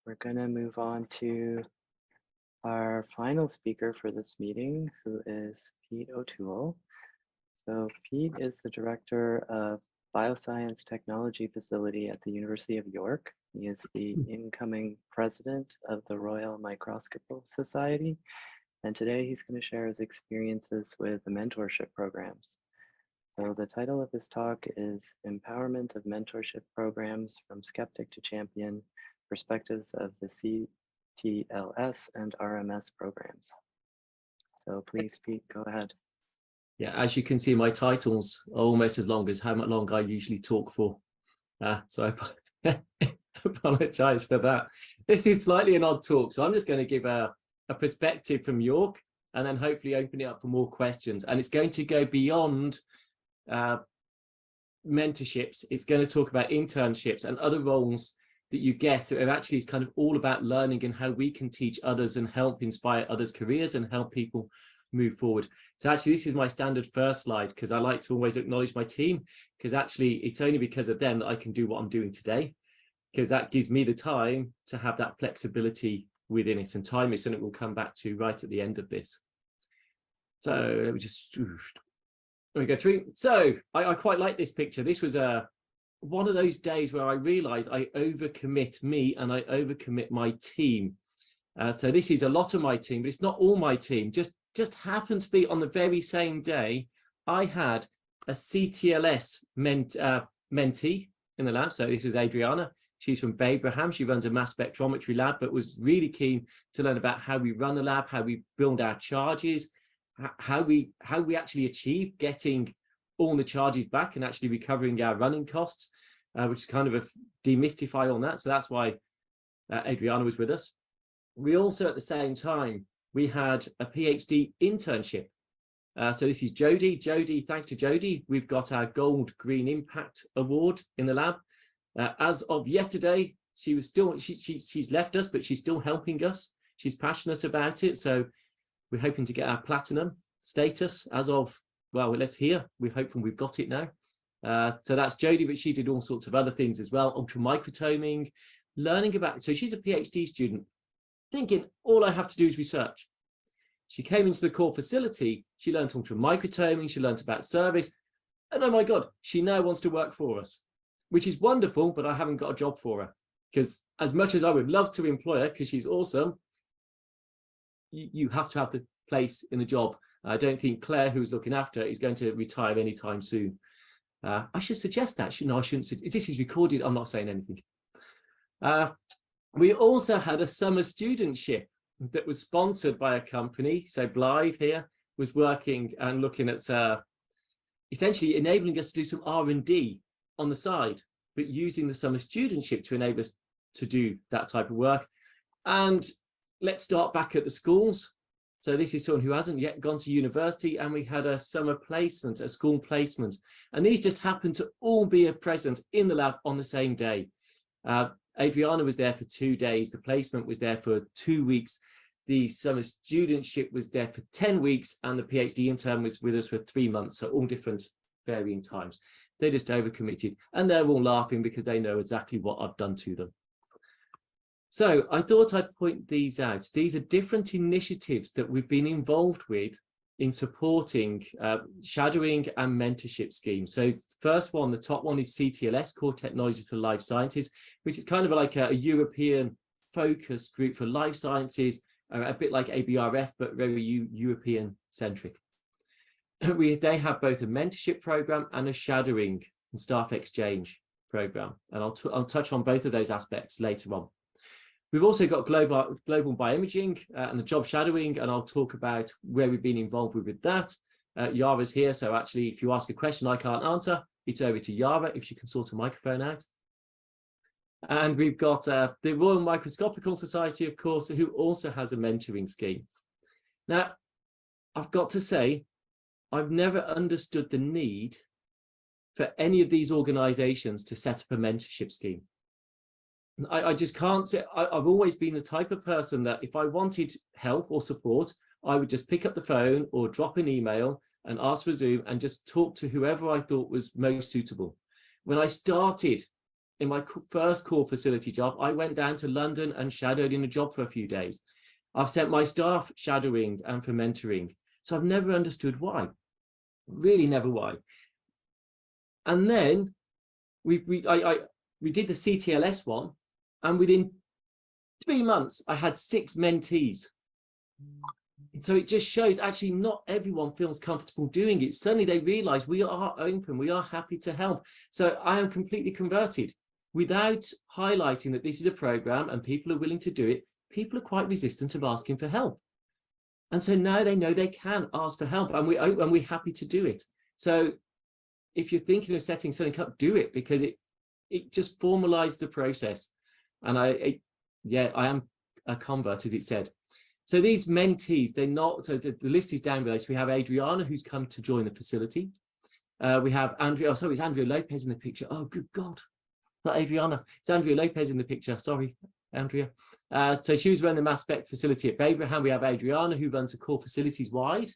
We're going to move on to our final speaker for this meeting, who is Pete O'Toole. So Pete is the director of Bioscience Technology Facility at the University of York. He is the incoming president of the Royal Microscopy Society. And today he's going to share his experiences with the mentorship programs. So the title of his talk is Empowerment of Mentorship Programs from Skeptic to Champion, Perspectives of the CTLS and RMS Programs. So please, Pete, go ahead. Yeah, as you can see, my titles are almost as long as how much longer I usually talk for. So I apologize for that. This is slightly an odd talk, so I'm just going to give a perspective from York and then hopefully open it up for more questions. And it's going to go beyond mentorships. It's going to talk about internships and other roles that you get. And actually, it's kind of all about learning and how we can teach others and help inspire others' careers and help people move forward. So actually, this is my standard first slide because I like to always acknowledge my team, because actually it's only because of them that I can do what I'm doing today, because that gives me the time to have that flexibility within it, and time is something we'll come back to right at the end of this. So let me just go through. So I quite like this picture. This was one of those days where I realized I overcommit me and I overcommit my team. So this is a lot of my team, but it's not all my team. Just happened to be on the very same day I had a CTLS mentee in the lab. So this was Adriana. She's from Babraham. She runs a mass spectrometry lab, but was really keen to learn about how we run the lab, how we build our charges, how we actually achieve getting all the charges back and actually recovering our running costs, which is kind of a demystify on that. So that's why Adriana was with us. We also, at the same time, we had a PhD internship. So this is Jody. Jody, thanks to Jody, we've got our Gold Green Impact Award in the lab. As of yesterday, she was still, she's left us, but she's still helping us. She's passionate about it. So we're hoping to get our platinum status as of, well, let's hear. We're hoping we've got it now. So that's Jody, but she did all sorts of other things as well. Ultramicrotoming, learning about, so she's a PhD student, thinking all I have to do is research. She came into the core facility, she learned ultramicrotoming, she learned about service, and oh my God, she now wants to work for us, which is wonderful, but I haven't got a job for her. Because as much as I would love to employ her, because she's awesome, you have to have the place in the job. I don't think Claire, who's looking after her, is going to retire anytime soon. I should suggest that. No, I shouldn't. This is recorded. I'm not saying anything. We also had a summer studentship that was sponsored by a company. So Blythe here was working and looking at essentially enabling us to do some R&D on the side, but using the summer studentship to enable us to do that type of work. And let's start back at the schools. So this is someone who hasn't yet gone to university, and we had a summer placement, a school placement. And these just happened to all be a present in the lab on the same day. Adriana was there for 2 days. The placement was there for 2 weeks. The summer studentship was there for 10 weeks, and the PhD intern was with us for 3 months. So all different varying times. They just overcommitted, and they're all laughing because they know exactly what I've done to them. So I thought I'd point these out. These are different initiatives that we've been involved with in supporting shadowing and mentorship schemes. So first one, the top one is CTLS, Core Technology for Life Sciences, which is kind of like a European focused group for life sciences, a bit like ABRF, but very European centric. They have both a mentorship program and a shadowing and staff exchange program. And I'll touch on both of those aspects later on. We've also got global bioimaging and the job shadowing, and I'll talk about where we've been involved with that. Yara's here, so actually, if you ask a question I can't answer, it's over to Yara if you can sort a microphone out. And we've got the Royal Microscopy Society, of course, who also has a mentoring scheme. Now, I've got to say, I've never understood the need for any of these organizations to set up a mentorship scheme. I just can't say. I've always been the type of person that if I wanted help or support, I would just pick up the phone or drop an email and ask for Zoom and just talk to whoever I thought was most suitable. When I started in my first core facility job, I went down to London and shadowed in a job for a few days. I've sent my staff shadowing and for mentoring. So I've never understood why, really never why. And then we did the CTLS one, and within 3 months, I had 6 mentees. So it just shows actually not everyone feels comfortable doing it. Suddenly they realize we are open, we are happy to help. So I am completely converted. Without highlighting that this is a program and people are willing to do it, people are quite resistant of asking for help. And so now they know they can ask for help, and we're happy to do it. So if you're thinking of setting something up, do it, because it just formalizes the process. And I am a convert, as it said. So these mentees, they're not, so the list is down below. So we have Adriana, who's come to join the facility. We have Andrea, sorry, it's Andrea Lopez in the picture. Oh, good God, not Adriana. It's Andrea Lopez in the picture. Sorry, Andrea. So she was running the mass spec facility at Babraham. We have Adriana, who runs the core facilities wide.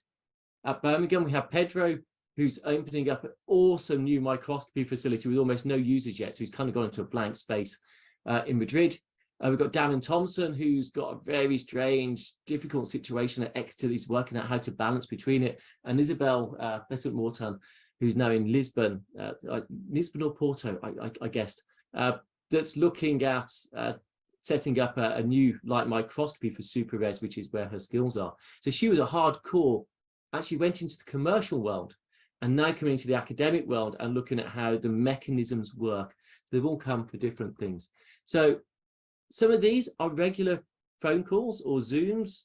At Birmingham, we have Pedro, who's opening up an awesome new microscopy facility with almost no users yet. So he's kind of gone into a blank space in Madrid. We've got Darren Thompson, who's got a very strange, difficult situation at Exeter. He's working out how to balance between it. And Isabel Besant-Morton, who's now in Lisbon, Lisbon or Porto, I guessed, that's looking at setting up a new light microscopy for super res, which is where her skills are. So she was a hardcore, actually went into the commercial world, and now coming into the academic world and looking at how the mechanisms work. So they've all come for different things. So some of these are regular phone calls or Zooms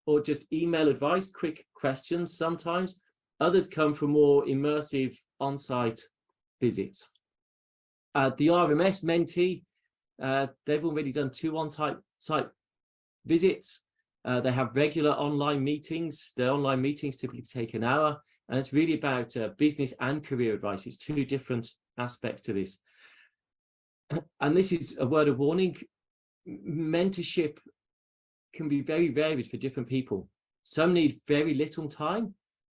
or just email advice, quick questions sometimes. Others come from more immersive on-site visits. The RMS mentee, they've already done 2 on-site visits. They have regular online meetings. Their online meetings typically take an hour, and it's really about business and career advice. It's 2 different aspects to this. And this is a word of warning. Mentorship can be very varied for different people. Some need very little time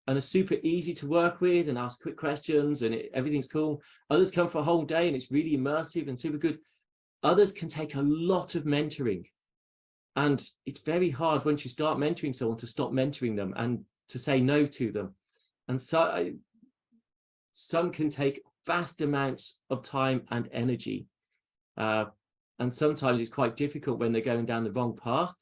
and are super easy to work with and ask quick questions and everything's cool. Others come for a whole day and it's really immersive and super good. Others can take a lot of mentoring, and it's very hard once you start mentoring someone to stop mentoring them and to say no to them. And so some can take vast amounts of time and energy. And sometimes it's quite difficult when they're going down the wrong path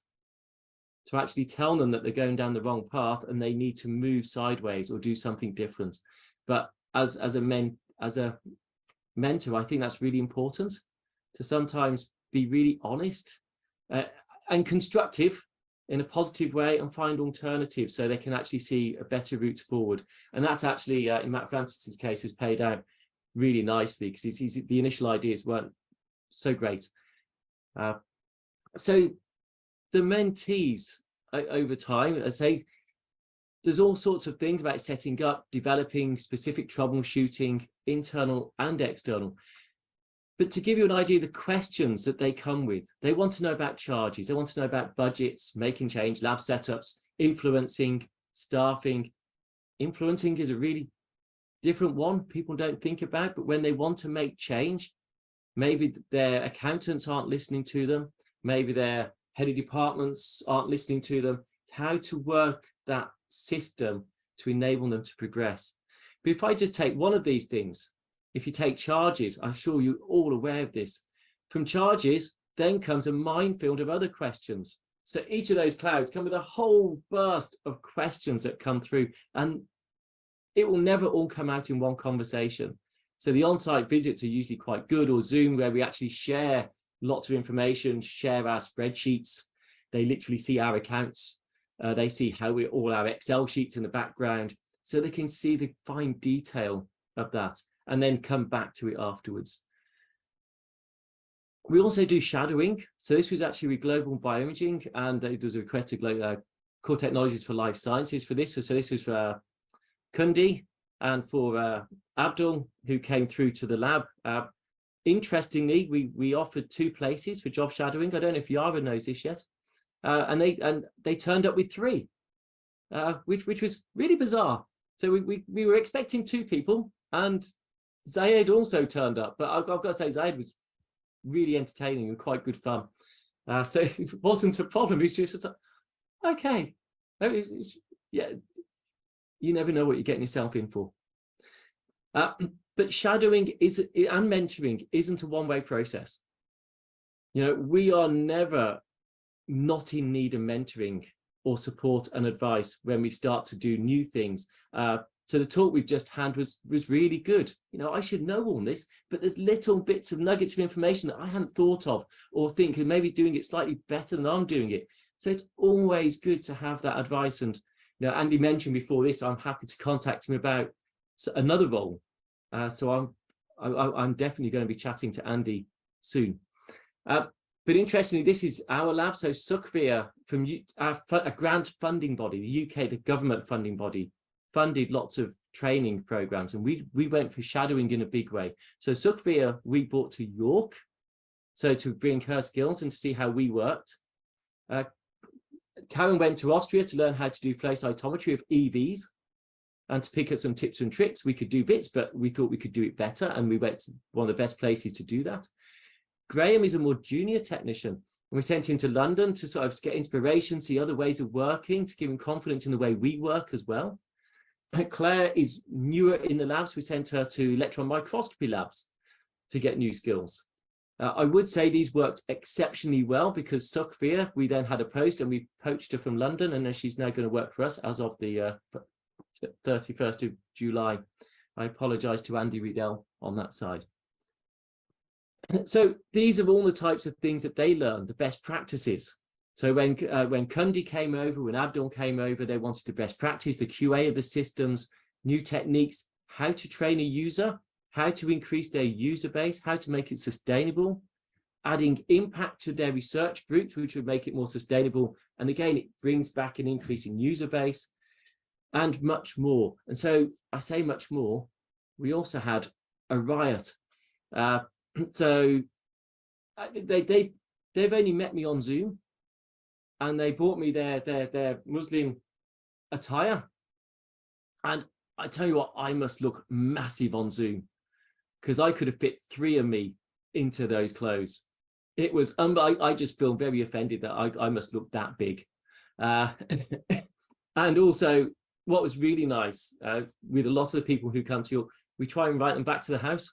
to actually tell them that they're going down the wrong path and they need to move sideways or do something different. But as a mentor, I think that's really important, to sometimes be really honest and constructive in a positive way and find alternatives so they can actually see a better route forward. And that's actually, in Matt Francis's case, has paid out really nicely, because the initial ideas weren't so great. So the mentees over time, I say, there's all sorts of things about setting up, developing specific troubleshooting, internal and external. But to give you an idea of the questions that they come with, they want to know about charges, they want to know about budgets, making change, lab setups, influencing, staffing. Influencing is a really different one people don't think about, but when they want to make change, maybe their accountants aren't listening to them, maybe their head of departments aren't listening to them, how to work that system to enable them to progress. But if I just take one of these things, if you take charges, I'm sure you're all aware of this. From charges, then comes a minefield of other questions. So each of those clouds come with a whole burst of questions that come through, and it will never all come out in one conversation. So the on-site visits are usually quite good, or Zoom, where we actually share lots of information, share our spreadsheets. They literally see our accounts. They see how all our Excel sheets in the background, so they can see the fine detail of that and then come back to it afterwards. We also do shadowing. So this was actually with Global BioImaging, and there was a request to Core Technologies for Life Sciences for this. So this was for Kundi and for Abdul, who came through to the lab. Interestingly, we offered 2 places for job shadowing. I don't know if Yara knows this yet. And they turned up with 3, which was really bizarre. So we were expecting 2 people, and Zayed also turned up. But I've got to say, Zayed was really entertaining and quite good fun. So it wasn't a problem. It's just, okay. Yeah, you never know what you're getting yourself in for. But shadowing and mentoring isn't a one-way process. You know, we are never not in need of mentoring or support and advice when we start to do new things. So the talk we've just had was really good. You know, I should know all this, but there's little bits of nuggets of information that I hadn't thought of or think maybe doing it slightly better than I'm doing it. So it's always good to have that advice. And, you know, Andy mentioned before this, I'm happy to contact him about another role. So I'm definitely going to be chatting to Andy soon. But interestingly, this is our lab. So SUCVIA, from a grant funding body, the UK, the government funding body, funded lots of training programs, and we went for shadowing in a big way. So SUCVIA we brought to York, so to bring her skills and to see how we worked. Karen went to Austria to learn how to do flow cytometry of EVs and to pick up some tips and tricks. We could do bits, but we thought we could do it better, and we went to one of the best places to do that. Graham is a more junior technician, and we sent him to London to sort of get inspiration, see other ways of working, to give him confidence in the way we work as well. And Claire is newer in the labs. We sent her to electron microscopy labs to get new skills. I would say these worked exceptionally well because SUCVIA, we then had a post and we poached her from London, and then she's now going to work for us as of the 31st of July. I apologize to Andy Riedel on that side. So these are all the types of things that they learn, the best practices. So when Kundi came over, when Abdul came over, they wanted the best practice, the QA of the systems, new techniques, how to train a user, how to increase their user base, how to make it sustainable, adding impact to their research groups, which would make it more sustainable. And again, it brings back an increase in user base and much more. And so I say much more, we also had a riot. So they've only met me on Zoom, and they brought me their Muslim attire. And I tell you what, I must look massive on Zoom because I could have fit 3 of me into those clothes. It was, I just feel very offended that I must look that big. And also what was really nice with a lot of the people who come to York, we try and invite them back to the house,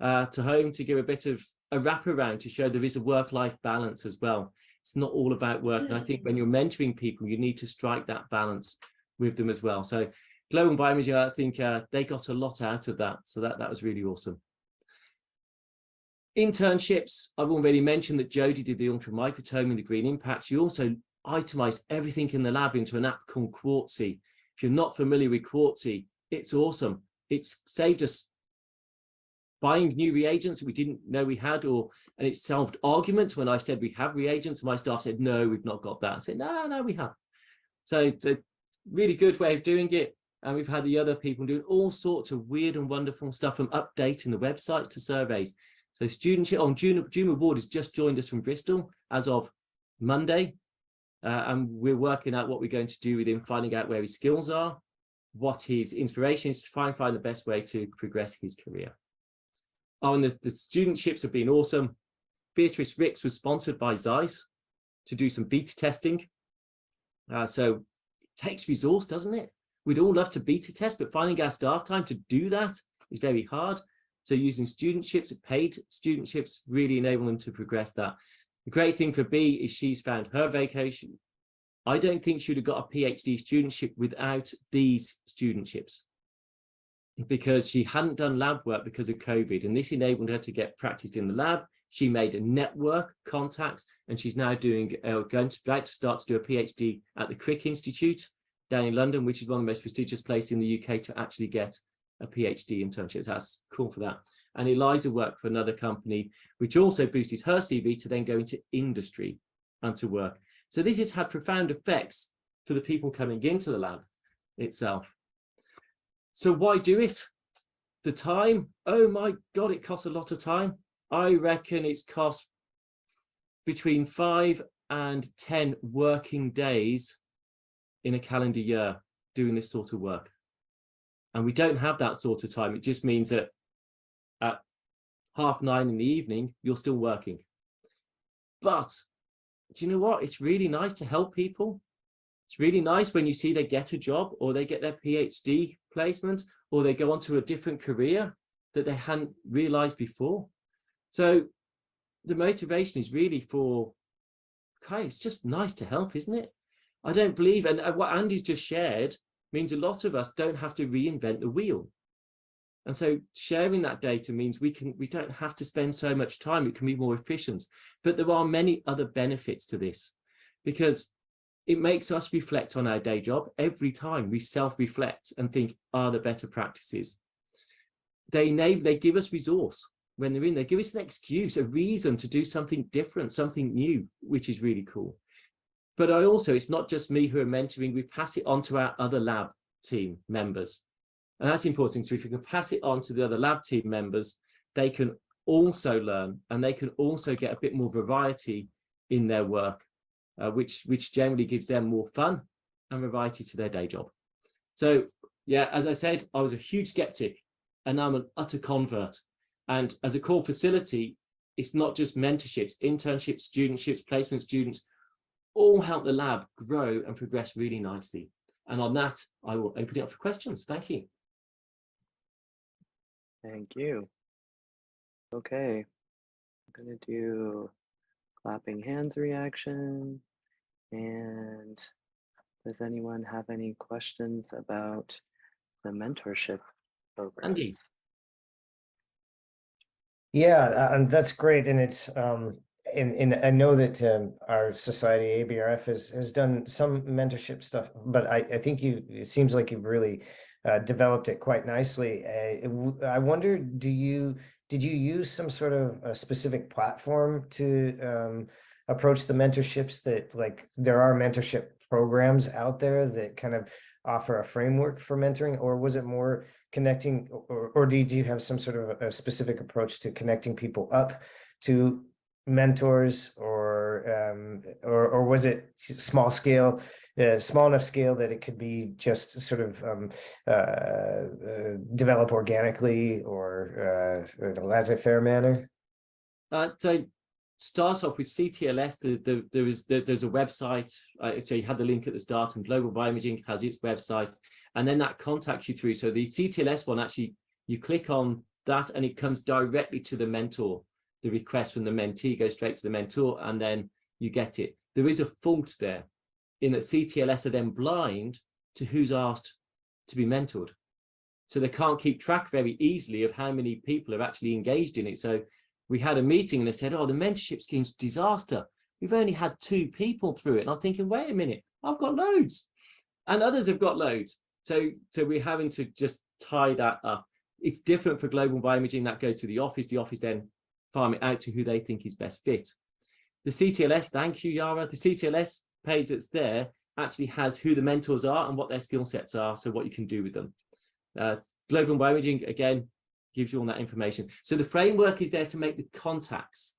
to home, to give a bit of a wraparound to show there is a work-life balance as well. It's not all about work. And I think when you're mentoring people, you need to strike that balance with them as well. So Global BioImaging, I think they got a lot out of that. So that was really awesome. Internships, I've already mentioned that Jodie did the ultramicrotome and the green impact. She also itemized everything in the lab into an app called Quartzy. If you're not familiar with Quartzy, it's awesome. It's saved us buying new reagents that we didn't know we had, and it solved arguments when I said we have reagents, and my staff said, no, we've not got that. I said, no, we have. So it's a really good way of doing it. And we've had the other people doing all sorts of weird and wonderful stuff, from updating the websites to surveys. So studentship on Juma Ward has just joined us from Bristol as of Monday. And we're working out what we're going to do with him, finding out where his skills are, what his inspiration is, to try and find the best way to progress his career. Oh, and the studentships have been awesome. Beatrice Ricks was sponsored by Zeiss to do some beta testing. So it takes resource, doesn't it? We'd all love to beta test, but finding our staff time to do that is very hard. So using studentships, paid studentships, really enable them to progress that. The great thing for B is she's found her vocation. I don't think she would have got a PhD studentship without these studentships, because she hadn't done lab work because of COVID, and this enabled her to get practiced in the lab. She made a network, contacts, and she's now about to start to do a PhD at the Crick Institute down in London, which is one of the most prestigious places in the UK to actually get a PhD internship. So that's cool for that. And Eliza worked for another company, which also boosted her CV to then go into industry and to work. So this has had profound effects for the people coming into the lab itself. So why do it? The time, oh my God, it costs a lot of time. I reckon it's cost between 5 and 10 working days in a calendar year doing this sort of work. And we don't have that sort of time. It just means that at 9:30 in the evening, you're still working. But do you know what? It's really nice to help people. It's really nice when you see they get a job, or they get their PhD placement, or they go on to a different career that they hadn't realized before. So the motivation is really for, okay, it's just nice to help, isn't it? I don't believe, and what Andy's just shared means a lot of us don't have to reinvent the wheel. And so sharing that data means we don't have to spend so much time. It can be more efficient. But there are many other benefits to this, because it makes us reflect on our day job. Every time we self-reflect and think, are there better practices? They give us resource when they're in. They give us an excuse, a reason to do something different, something new, which is really cool. But it's not just me who are mentoring. We pass it on to our other lab team members. And that's important. So if you can pass it on to the other lab team members, they can also learn, and they can also get a bit more variety in their work, which generally gives them more fun and variety to their day job. So yeah, as I said, I was a huge skeptic, and I'm an utter convert. And as a core facility, it's not just mentorships, internships, studentships, placement students, all help the lab grow and progress really nicely. And on that, I will open it up for questions. Thank you. Thank you. Okay, I'm going to do clapping hands reaction. And does anyone have any questions about the mentorship program? Andy. Yeah, that's great. And it's and I know that our society, ABRF, has done some mentorship stuff, but I think it seems like you've really developed it quite nicely. I wonder, did you use some sort of a specific platform to approach the mentorships? That, like, there are mentorship programs out there that kind of offer a framework for mentoring, or was it more connecting, or did you have some sort of a specific approach to connecting people up to mentors, or was it small enough scale that it could be just sort of develop organically, or in a laissez-faire manner? So start off with CTLS. There's a website. So you had the link at the start, and Global BioImaging has its website, and then that contacts you through. So the CTLS one, actually, you click on that and it comes directly to the mentor. The request from the mentee goes straight to the mentor, and then you get it. There is a fault there in that CTLS are then blind to who's asked to be mentored. So they can't keep track very easily of how many people are actually engaged in it. So we had a meeting and they said, oh, the mentorship scheme's disaster. We've only had 2 people through it. And I'm thinking, wait a minute, I've got loads. And others have got loads. So we're having to just tie that up. It's different for Global Bioimaging. That goes to the office then farm it out to who they think is best fit. The CTLS, thank you, Yara. The CTLS page that's there actually has who the mentors are and what their skill sets are, so what you can do with them. Global Bioimaging, again, gives you all that information. So the framework is there to make the contacts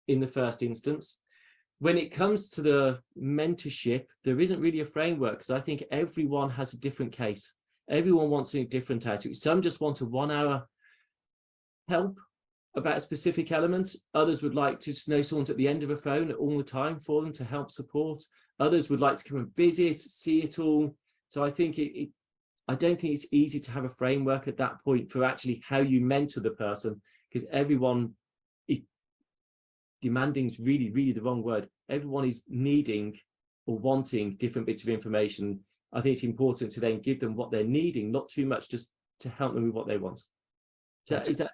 in the first instance. When it comes to the mentorship, there isn't really a framework, because I think everyone has a different case. Everyone wants something different out of it. Some just want a 1-hour help about a specific element. Others would like to know someone's at the end of a phone all the time for them to help support. Others would like to come and visit, see it all. So I think I don't think it's easy to have a framework at that point for actually how you mentor the person, because everyone is demanding, is really, really the wrong word. Everyone is needing or wanting different bits of information. I think it's important to then give them what they're needing, not too much, just to help them with what they want. So is that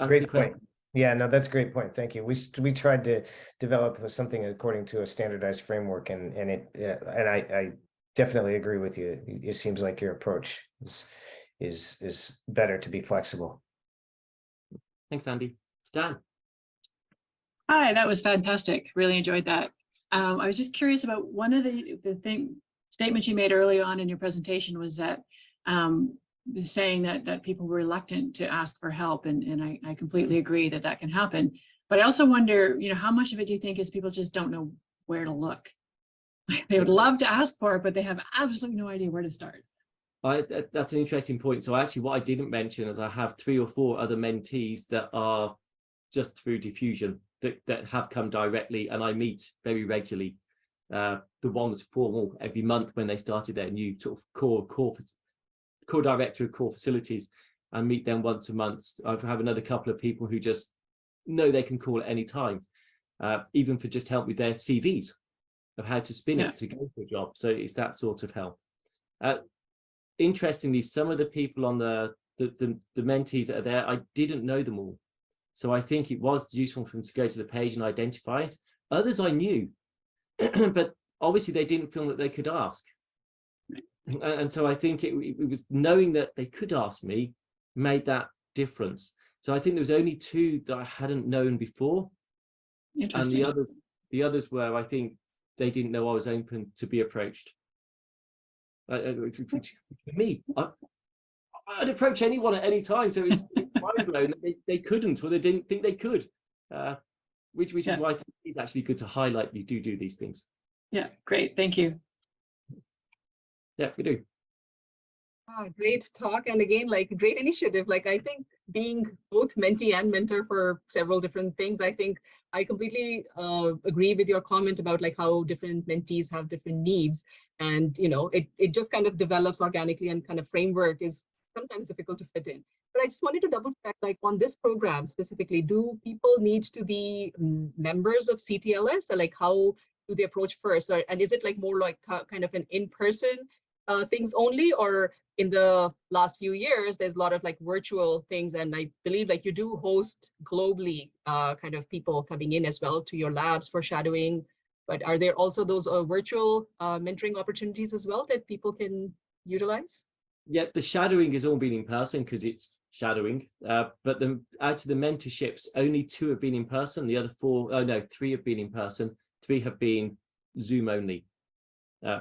great point? Yeah, no, that's a great point. Thank you. We tried to develop something according to a standardized framework, and I definitely agree with you. It seems like your approach is better to be flexible. Thanks, Andy. Dan. Hi, that was fantastic. Really enjoyed that. I was just curious about one of the statements you made early on in your presentation was that saying that people were reluctant to ask for help, and I completely agree that can happen. But I also wonder, how much of it do you think is people just don't know where to look? They would love to ask for it, but they have absolutely no idea where to start. That's an interesting point. So actually what I didn't mention is I have 3 or 4 other mentees that are just through diffusion that have come directly, and I meet very regularly. The one was formal every month when they started their new sort of core director of core facilities, and meet them once a month. I have another couple of people who just know they can call at any time, even for just help with their CVs of how to spin it to go for a job. So it's that sort of help. Interestingly, some of the people on the mentees that are there, I didn't know them all. So I think it was useful for them to go to the page and identify it. Others I knew, but obviously they didn't feel that they could ask. And so I think it was knowing that they could ask me made that difference. So I think there was only 2 that I hadn't known before. And the others were, I think they didn't know I was open to be approached. Me, I'd approach anyone at any time. So it's mind blown that they couldn't, or they didn't think they could, which is why I think it's actually good to highlight you do these things. Yeah, great. Thank you. Yeah, we do. Great talk, and again, like, great initiative. Like, I think being both mentee and mentor for several different things, I think I completely agree with your comment about like how different mentees have different needs, and you know, it just kind of develops organically, and kind of framework is sometimes difficult to fit in. But I just wanted to double check, like on this program specifically, do people need to be members of CTLS, or like how do they approach first, and is it like more like kind of an in-person things only, or in the last few years, there's a lot of like virtual things, and I believe like you do host globally kind of people coming in as well to your labs for shadowing, but are there also those virtual mentoring opportunities as well that people can utilize? Yeah, the shadowing has all been in person because it's shadowing, but out of the mentorships, only 2 have been in person. The other 4, oh no, 3 have been in person, 3 have been Zoom only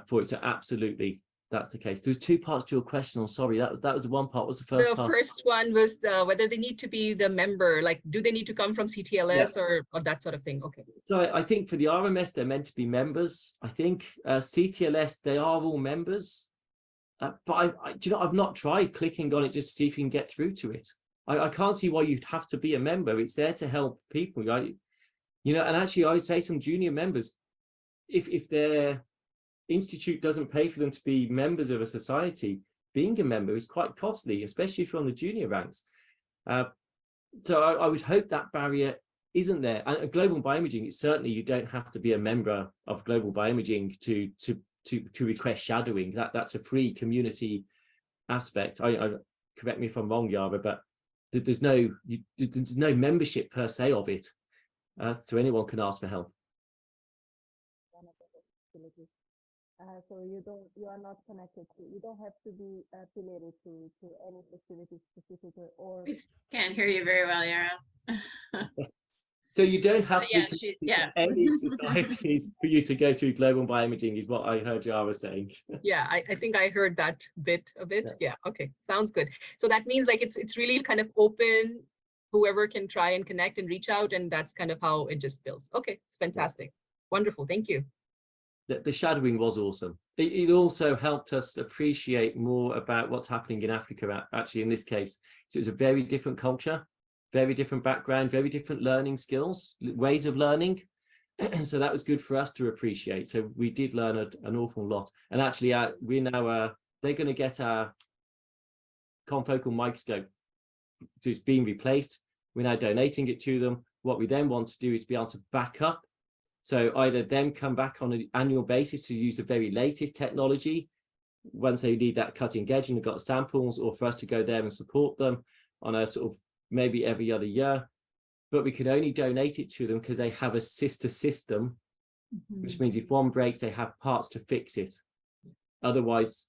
for it. So absolutely, that's the case. There's 2 parts to your question. I'm sorry, that was the one part. What's the first part? The first one was whether they need to be the member, like do they need to come from CTLS or that sort of thing? Okay. So I think for the RMS, they're meant to be members. I think CTLS, they are all members. But do you know, I've not tried clicking on it just to see if you can get through to it. I can't see why you'd have to be a member. It's there to help people, right? You know, and actually I would say some junior members, if their institute doesn't pay for them to be members of a society, being a member is quite costly, especially if you're on the junior ranks. So I would hope that barrier isn't there. And global bioimaging, it's certainly, you don't have to be a member of global bioimaging to request shadowing. That's a free community aspect. I correct me if I'm wrong, Yara, but there's no membership per se of it, so anyone can ask for help. So you are not connected to, you don't have to be affiliated to any facility specifically, or We can't hear you very well, Yara. So you don't have to be to any societies for you to go through global bioimaging, is what I heard Yara saying. Yeah, I think I heard that a bit. Yeah, okay, sounds good. So that means like it's really kind of open, whoever can try and connect and reach out, and that's kind of how it just builds. Okay, it's fantastic. Wonderful, thank you. The shadowing was awesome. It also helped us appreciate more about what's happening in Africa, actually, in this case. So it was a very different culture, very different background, very different learning skills, ways of learning. So that was good for us to appreciate. So we did learn an awful lot. And actually, we're now, they're going to get our confocal microscope. So it's being replaced. We're now donating it to them. What we then want to do is be able to back up. So either them come back on an annual basis to use the very latest technology once they need that cutting edge and they've got samples, or for us to go there and support them on a sort of maybe every other year. But we can only donate it to them because they have a sister system, which means if one breaks, they have parts to fix it. Otherwise,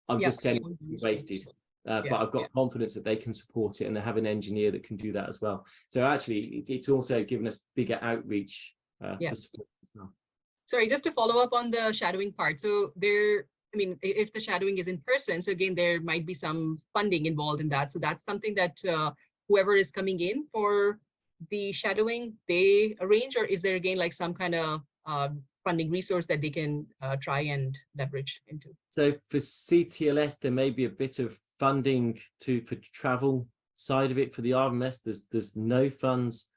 I'm just saying it's wasted. But I've got confidence that they can support it, and they have an engineer that can do that as well. So actually, it's also given us bigger outreach to support as well. Sorry, just to follow up on the shadowing part. So I mean, if the shadowing is in person, so again, there might be some funding involved in that. So that's something that whoever is coming in for the shadowing, they arrange, or is there again like some kind of funding resource that they can try and leverage into. So for CTLS, there may be a bit of funding for travel side of it. For the RMS, there's no funds.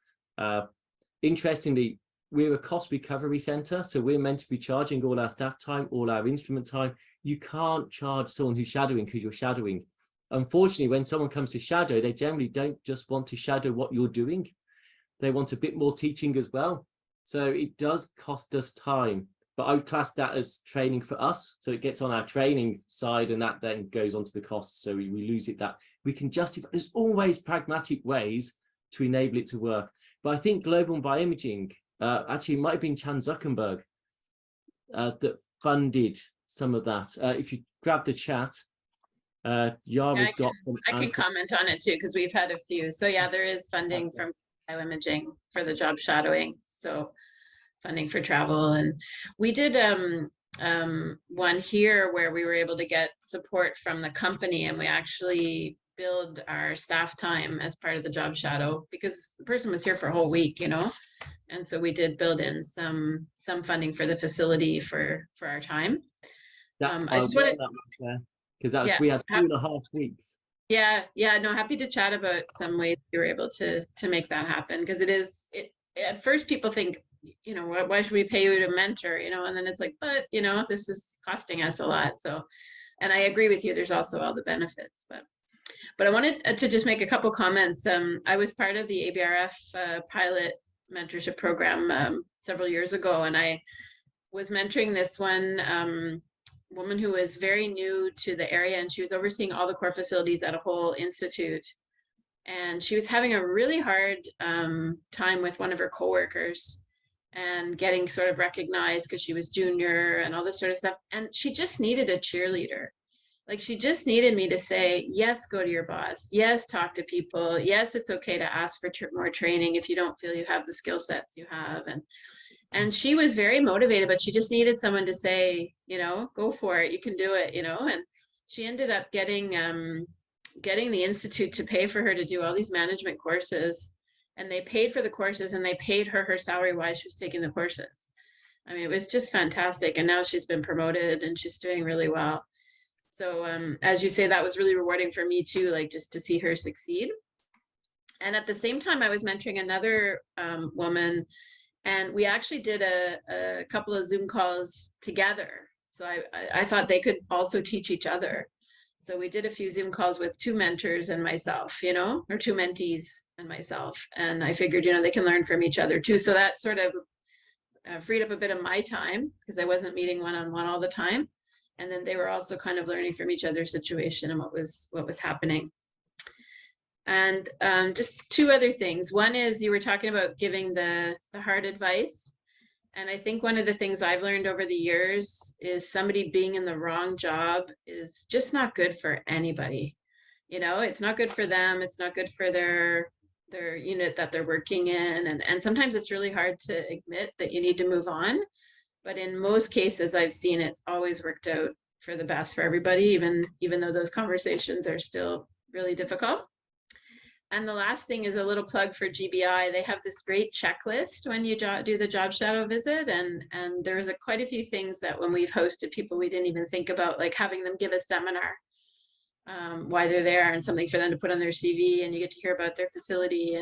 Interestingly, we're a cost recovery center, so we're meant to be charging all our staff time, all our instrument time. You can't charge someone who's shadowing because you're shadowing. Unfortunately, when someone comes to shadow, they generally don't just want to shadow what you're doing. They want a bit more teaching as well. So it does cost us time, but I would class that as training for us. So it gets on our training side and that then goes onto the cost. So we lose it that we can justify. There's always pragmatic ways to enable it to work. But I think Global Bioimaging, actually it might have been Chan Zuckerberg that funded some of that. If you grab the chat, Yara's got some I can comment on it too, because we've had a few. So yeah, there is funding from BioImaging for the job shadowing. So funding for travel. And we did one here where we were able to get support from the company, and we actually billed our staff time as part of the job shadow because the person was here for a whole week, you know. And so we did build in some funding for the facility for our time. I just wanted because that was, we had 2.5 weeks. Yeah, no, happy to chat about some ways we were able to make that happen, because at first people think, you know, why should we pay you to mentor, you know, and then it's like, but you know, this is costing us a lot. So, and I agree with you, there's also all the benefits, but I wanted to just make a couple comments. I was part of the ABRF pilot mentorship program several years ago, and I was mentoring this one woman who was very new to the area, and she was overseeing all the core facilities at a whole institute. And she was having a really hard time with one of her coworkers and getting sort of recognized because she was junior and all this sort of stuff. And she just needed a cheerleader. Like, she just needed me to say, yes, go to your boss. Yes, talk to people. Yes, it's okay to ask for more training if you don't feel you have the skill sets you have. And she was very motivated, but she just needed someone to say, you know, go for it, you can do it, you know. And she ended up getting the institute to pay for her to do all these management courses, and they paid for the courses and they paid her salary while she was taking the courses. I mean, it was just fantastic. And now she's been promoted and she's doing really well. So as you say, that was really rewarding for me too, like just to see her succeed. And at the same time, I was mentoring another woman, and we actually did a couple of Zoom calls together. So I thought they could also teach each other. So we did a few Zoom calls with 2 mentors and myself, you know, or 2 mentees and myself. And I figured, you know, they can learn from each other too. So that sort of freed up a bit of my time because I wasn't meeting one-on-one all the time. And then they were also kind of learning from each other's situation and what was happening. And just 2 other things. One is you were talking about giving the hard advice. And I think one of the things I've learned over the years is somebody being in the wrong job is just not good for anybody. You know, it's not good for them. It's not good for their unit that they're working in. And sometimes it's really hard to admit that you need to move on. But in most cases I've seen, it's always worked out for the best for everybody, even though those conversations are still really difficult. And the last thing is a little plug for GBI. They have this great checklist when you do the job shadow visit. And there's quite a few things that when we've hosted people, we didn't even think about, like having them give a seminar why they're there and something for them to put on their CV, and you get to hear about their facility.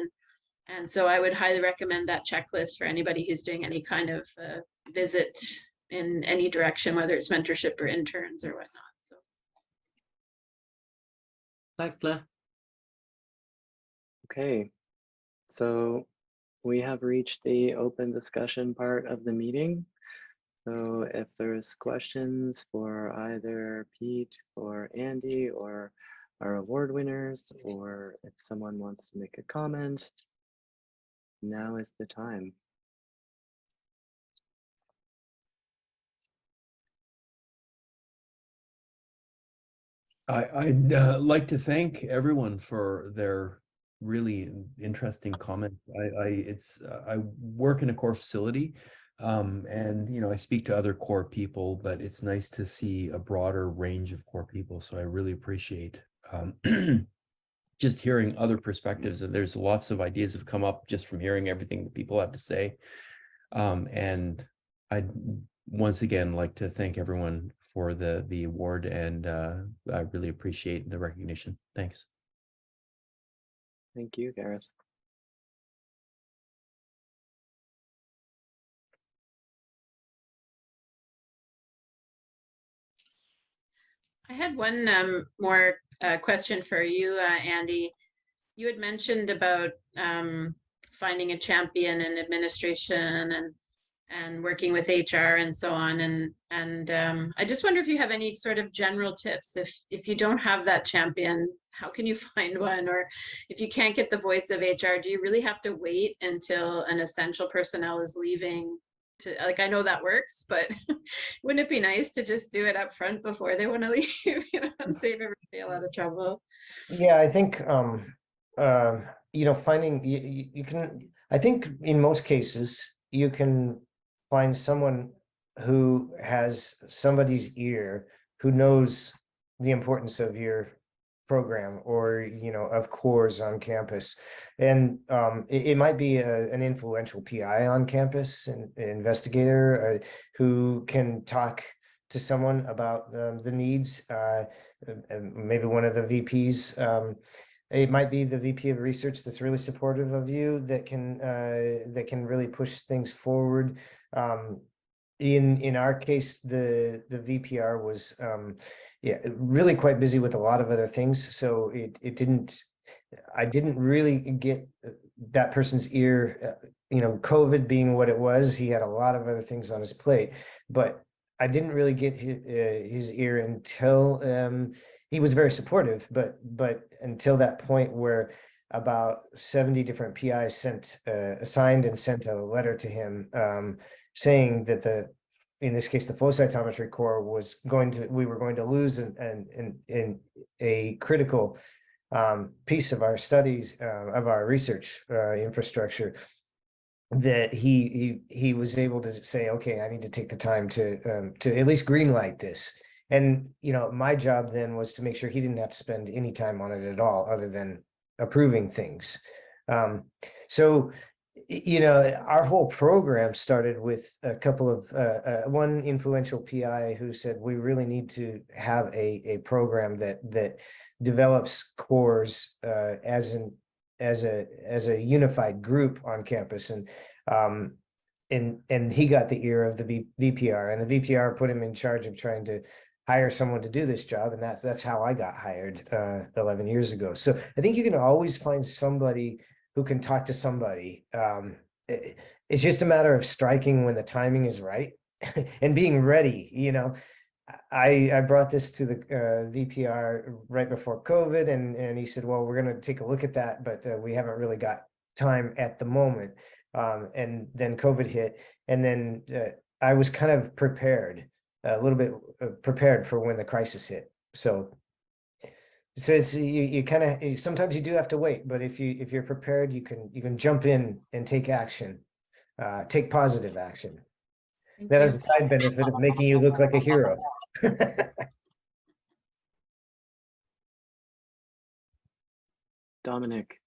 And so I would highly recommend that checklist for anybody who's doing any kind of visit in any direction, whether it's mentorship or interns or whatnot. So. Thanks, Claire. Okay, so we have reached the open discussion part of the meeting. So if there's questions for either Pete or Andy or our award winners, or if someone wants to make a comment, now is the time. I'd like to thank everyone for their really interesting comments. I work in a core facility, and you know, I speak to other core people, but it's nice to see a broader range of core people. So I really appreciate just hearing other perspectives. And there's lots of ideas have come up just from hearing everything that people have to say. And I'd once again like to thank everyone for the award, and I really appreciate the recognition. Thanks. Thank you, Gareth. I had one more question for you, Andy. You had mentioned about finding a champion in administration and working with HR and so on. And I just wonder if you have any sort of general tips. If you don't have that champion, how can you find one? Or if you can't get the voice of HR, do you really have to wait until an essential personnel is leaving? To, like, I know that works, but wouldn't it be nice to just do it up front before they want to leave, you know, and save everybody a lot of trouble? Yeah, I think finding you can, I think in most cases you can find someone who has somebody's ear, who knows the importance of your program or of cores on campus. And it might be an influential PI on campus, an investigator who can talk to someone about the needs, maybe one of the VPs. It might be the VP of research that's really supportive of you, that can really push things forward. In our case, the VPR was really quite busy with a lot of other things, so I didn't really get that person's ear. COVID being what it was, he had a lot of other things on his plate, but I didn't really get his ear until he was very supportive, but until that point where about 70 different PIs assigned and sent a letter to him saying that in this case, the flow cytometry core we were going to lose in a critical piece of our studies, of our research infrastructure, that he was able to say, okay, I need to take the time to at least green light this. And my job then was to make sure he didn't have to spend any time on it at all, other than approving things. So our whole program started with a couple of one influential PI who said, we really need to have a program that develops cores as a unified group on campus. And he got the ear of the VPR, and the VPR put him in charge of trying to hire someone to do this job. And that's how I got hired 11 years ago. So I think you can always find somebody who can talk to somebody. It's just a matter of striking when the timing is right and being ready. I brought this to the VPR right before COVID, and he said, well, we're going to take a look at that, but we haven't really got time at the moment. And then COVID hit, and then I was kind of prepared, a little bit prepared for when the crisis hit. So it's you kind of, sometimes you do have to wait, but if you're prepared, you can jump in and take action, take positive action. That has the side benefit of making you look like a hero. Dominic,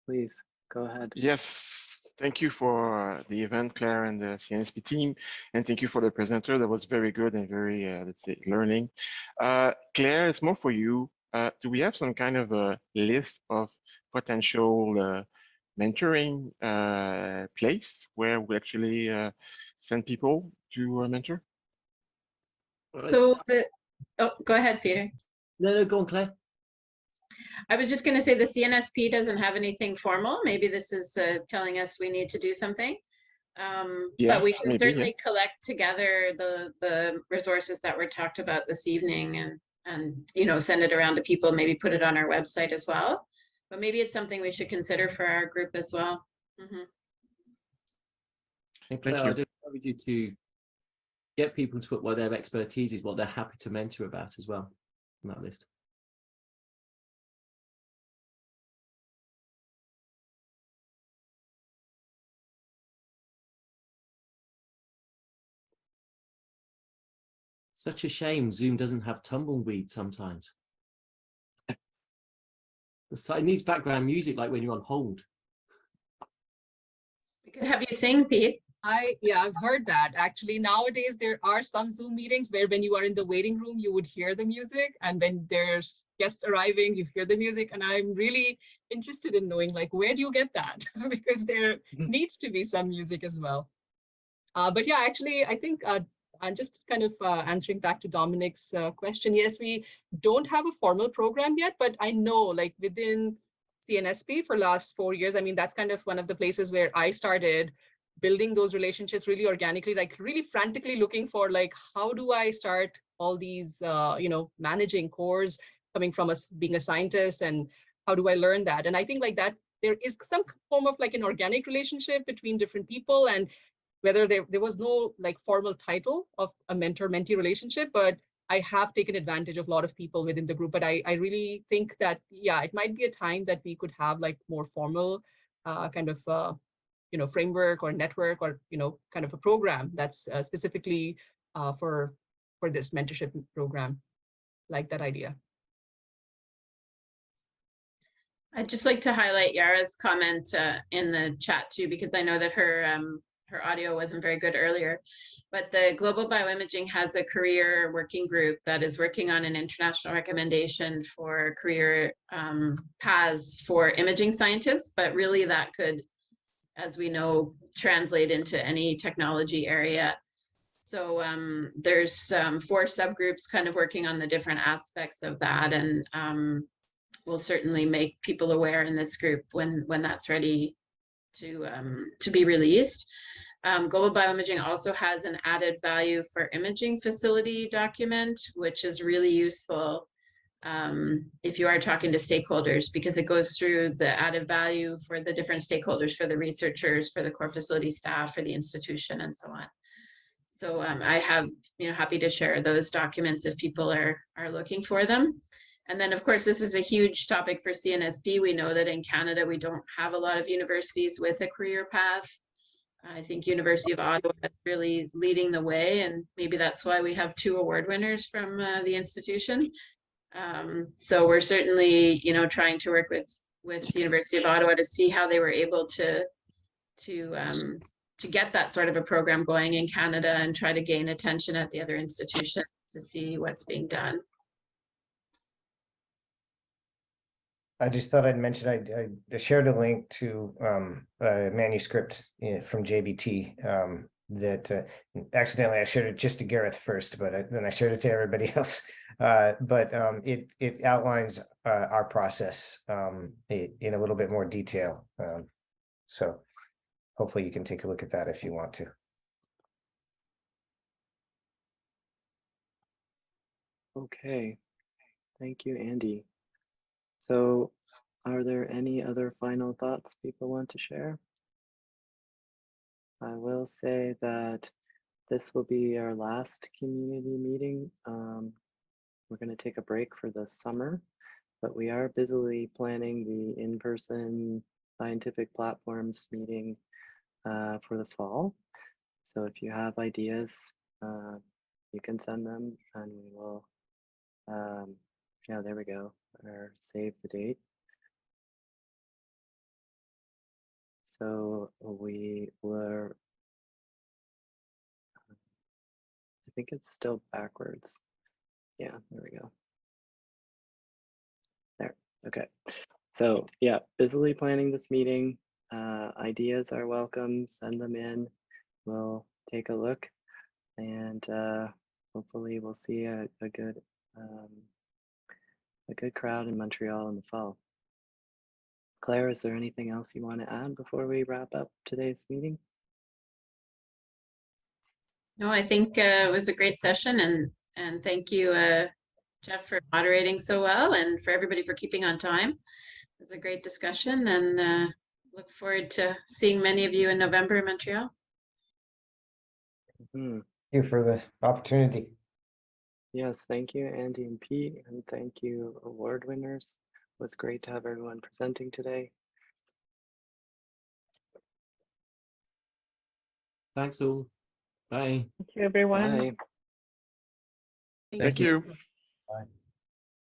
please go ahead. Yes, thank you for the event, Claire and the CNSP team, and thank you for the presenter. That was very good and very, let's say, learning. Claire, it's more for you. Do we have some kind of a list of potential mentoring place where we actually send people to mentor? So oh, go ahead, Peter. No, go on, Claire. I was just going to say the CNSP doesn't have anything formal. Maybe this is telling us we need to do something. Yes, but we can maybe, certainly collect together the resources that were talked about this evening and send it around to people, maybe put it on our website as well. But maybe it's something we should consider for our group as well. Mm-hmm. And Claire, I'd encourage you to get people to put what their expertise is, what they're happy to mentor about as well on that list. Such a shame Zoom doesn't have tumbleweed sometimes. It needs background music like when you're on hold. We could have you sing, Pete. I've heard that. Actually, nowadays there are some Zoom meetings where when you are in the waiting room, you would hear the music, and when there's guests arriving, you hear the music. And I'm really interested in knowing, like, where do you get that? Because there needs to be some music as well. But yeah, actually, I think I'm just kind of answering back to Dominic's question. Yes, we don't have a formal program yet, but I know, like, within CNSP for last 4 years, I mean, that's kind of one of the places where I started building those relationships really organically, like really frantically looking for, like, how do I start all these, managing cores coming from us being a scientist, and how do I learn that? And I think like that there is some form of like an organic relationship between different people, and whether there was no like formal title of a mentor-mentee relationship, but I have taken advantage of a lot of people within the group. But I really think that, yeah, it might be a time that we could have like more formal kind of framework or network, or kind of a program that's specifically for this mentorship program. Like that idea. I'd just like to highlight Yara's comment in the chat too, because I know that her audio wasn't very good earlier. But the Global Bioimaging has a career working group that is working on an international recommendation for career paths for imaging scientists. But really that could, as we know, translate into any technology area. So there's 4 subgroups kind of working on the different aspects of that. And we'll certainly make people aware in this group when that's ready to be released. Global Bioimaging also has an added value for imaging facility document, which is really useful if you are talking to stakeholders, because it goes through the added value for the different stakeholders, for the researchers, for the core facility staff, for the institution, and so on. So I have, happy to share those documents if people are looking for them. And then, of course, this is a huge topic for CNSP. We know that in Canada, we don't have a lot of universities with a career path. I think University of Ottawa is really leading the way, and maybe that's why we have 2 award winners from the institution. So we're certainly, trying to work with the University of Ottawa to see how they were able to get that sort of a program going in Canada, and try to gain attention at the other institutions to see what's being done. I just thought I'd mention, I shared a link to a manuscript from JBT that accidentally I shared it just to Gareth first, but then I shared it to everybody else. But it outlines our process in a little bit more detail. So hopefully you can take a look at that if you want to. Okay, thank you, Andy. So are there any other final thoughts people want to share? I will say that this will be our last community meeting. We're going to take a break for the summer, but we are busily planning the in-person scientific platforms meeting for the fall. So if you have ideas, you can send them, and we will, yeah, there we go, or save the date. So we were, I think it's still backwards. Yeah, there we go. There, okay. So yeah, busily planning this meeting. Ideas are welcome, send them in. We'll take a look, and hopefully we'll see a good crowd in Montreal in the fall. Claire, is there anything else you want to add before we wrap up today's meeting? No, I think it was a great session, and thank you, Jeff, for moderating so well, and for everybody for keeping on time. It was a great discussion, and look forward to seeing many of you in November in Montreal. Thank you for the opportunity. Yes, thank you, Andy and Pete, and thank you, award winners. It was great to have everyone presenting today. Thanks all. Bye. Thank you, everyone. Bye. Thank you. Bye.